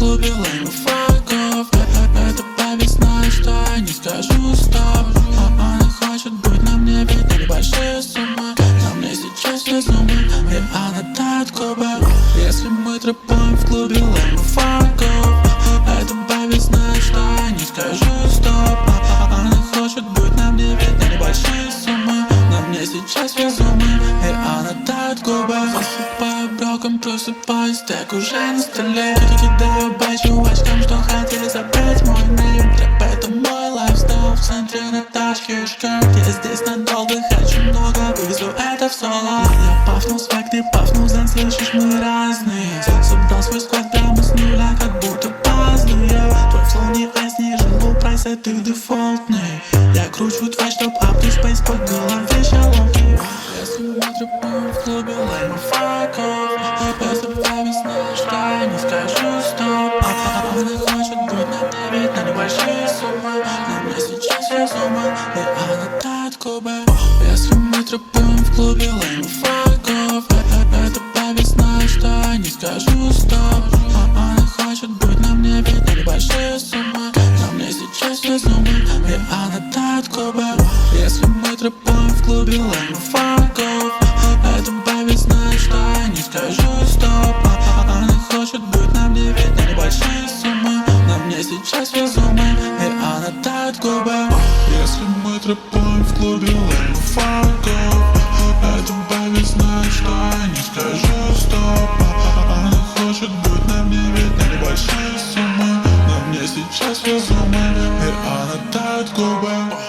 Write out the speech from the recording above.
клубе леймов-фрагов. Это бабе знает, что я не скажу стоп. Она хочет быть на мне, ведь на небольшие суммы. На мне сейчас все зумы, и она тает губы. Если мы трэпаем в клубе леймов-фрагов, это бабе знает, что я не скажу стоп. Она хочет быть на мне, ведь на небольшие суммы. На мне сейчас все зумы, и она тает губы. Засыпаю броком, просыпаюсь, трек уже на столе. Кидаю бачу очкам, что хотели забрать мой нейм. Трэп — это мой лайфстайл, в центре на тачке шкаф. Я здесь надолго, хочу много, вывезу это в соло. Я пафнул свек, ты пафнул зен, слышишь, мы разные. Собрал свой склад прямо с нуля, как будто пазлы. Твой флоу не айс, ниже лоу прайс, а ты дефолтный. Я кручу твой, чтоб апнуть спейс по голове шаломки. Если мы трэпаем в клубе леймов-фрагов, это бабе знает, что я не скажу стоп. Она хочет быть на мне, ведь на небольшие суммы. На мне сейчас все зумы, и она тает губы. Если мы трэпаем в клубе леймов-фрагов, это бабе знает, что я не скажу стоп. Она хочет быть на мне, ведь на небольшие суммы. На мне сейчас все зумы, и она тает губы. Если мы трэпаем в клубе леймов-фрагов, это бабе знает, что я не скажу стоп. Она хочет быть на мне, ведь на небольшие суммы. На мне сейчас все зумы, и она тает губы. Если мы трэпаем в клубе леймов-фрагов, это бабе знает, что я не скажу стоп. Она хочет быть на мне, ведь на небольшие суммы. На мне сейчас все зумы, и она тает губы.